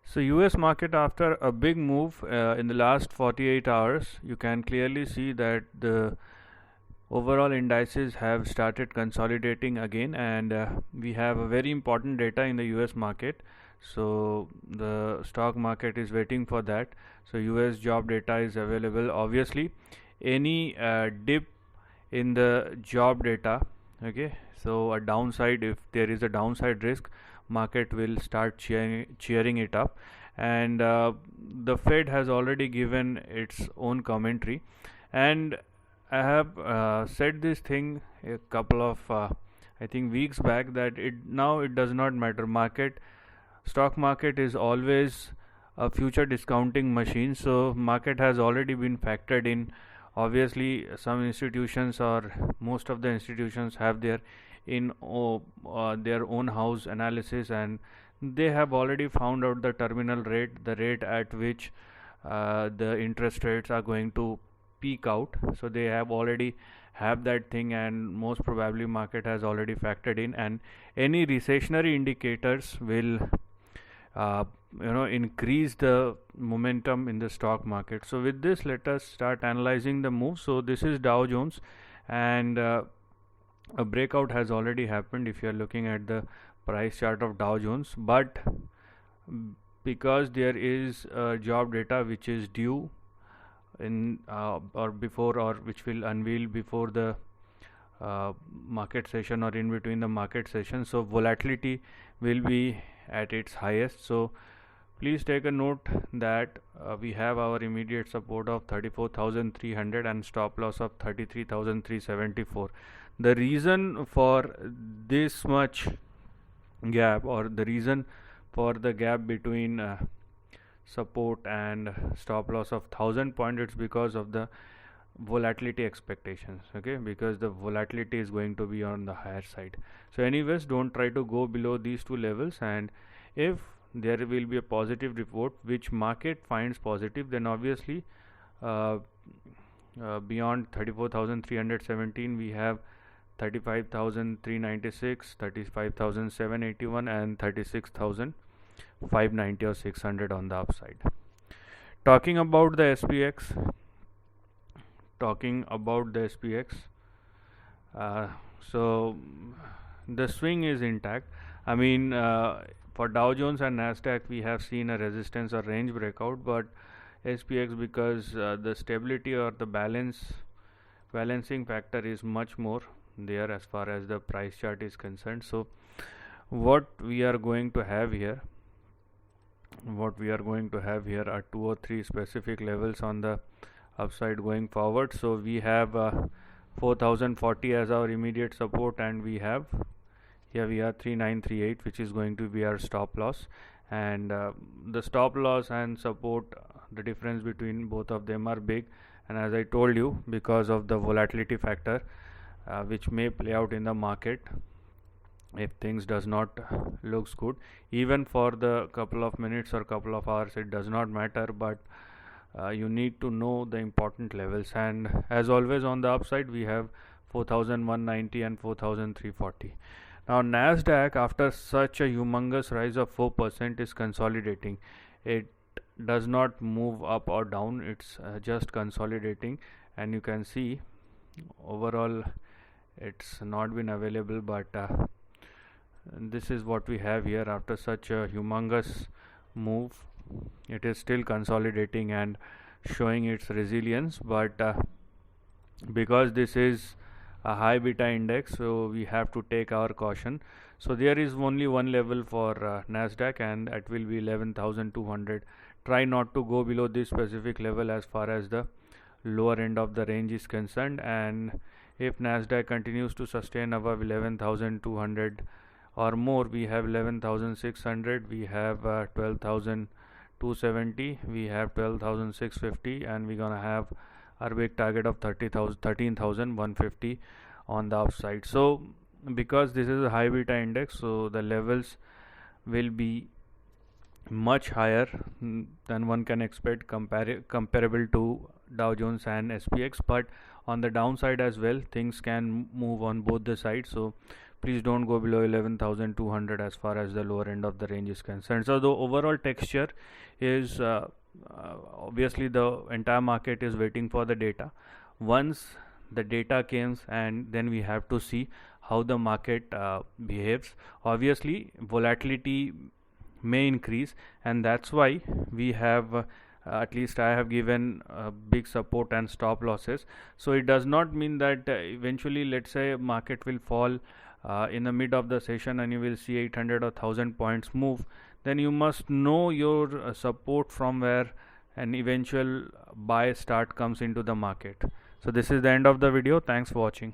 So US market, after a big move in the last 48 hours, you can clearly see that the overall indices have started consolidating again, and we have a very important data in the US market. So the stock market is waiting for that. So US job data is available. Obviously any dip in the job data, okay, so a downside, if there is a downside risk, market will start cheering it up. And the Fed has already given its own commentary, and I have said this thing a couple of I think weeks back, that it does not matter. Stock market is always a future discounting machine. So market has already been factored in. Obviously some institutions, or most of the institutions, have their their own house analysis, and they have already found out the terminal rate, the rate at which the interest rates are going to peak out. So they have already have that thing, and most probably market has already factored in, and any recessionary indicators will uh, increase the momentum in the stock market. So with this, let us start analyzing the move. So this is Dow Jones, and a breakout has already happened if you are looking at the price chart of Dow Jones. But because there is job data which is due in or before, or which will unveil before the market session or in between the market session, so volatility will be at its highest. So please take a note that we have our immediate support of 34,300 and stop loss of 33,374. The reason for this much gap, or the reason for the gap between support and stop loss of 1000 point, it's because of the volatility expectations, okay, because the volatility is going to be on the higher side. So anyways, don't try to go below these two levels, and if there will be a positive report which market finds positive, then obviously beyond 34,317 we have 35,396, 35,781 and 36,590 or 600 on the upside. Talking about the SPX, so the swing is intact. I mean, for Dow Jones and Nasdaq we have seen a resistance or range breakout, but SPX, because the stability or the balancing factor is much more there as far as the price chart is concerned. So what we are going to have here are 2 or 3 specific levels on the upside going forward. So we have 4040 as our immediate support, and we have 3938, which is going to be our stop loss. And the stop loss and support, the difference between both of them are big, and as I told you, because of the volatility factor which may play out in the market if things does not looks good, even for the couple of minutes or couple of hours, it does not matter, but you need to know the important levels. And as always, on the upside we have 4190 and 4340. Now Nasdaq, after such a humongous rise of 4%, is consolidating. It does not move up or down, it's just consolidating, and you can see overall it's not been available, but this is what we have here. After such a humongous move, it is still consolidating and showing its resilience. But because this is a high beta index, so we have to take our caution. So there is only one level for Nasdaq, and that will be 11,200. Try not to go below this specific level as far as the lower end of the range is concerned. And if Nasdaq continues to sustain above 11,200 or more, we have 11,600, we have 12,270, we have 12,650, and we're gonna have our big target of 13,150 on the upside. So because this is a high beta index, so the levels will be much higher than one can expect, comparable to Dow Jones and SPX. But on the downside as well, things can move on both the sides. So please don't go below 11,200 as far as the lower end of the range is concerned. So the overall texture is obviously the entire market is waiting for the data. Once the data comes, and then we have to see how the market behaves. Obviously volatility may increase, and that's why we have at least I have given big support and stop losses. So it does not mean that eventually, let's say, market will fall in the mid of the session and you will see 800 or 1000 points move. Then you must know your support from where an eventual buy start comes into the market. So this is the end of the video. Thanks for watching.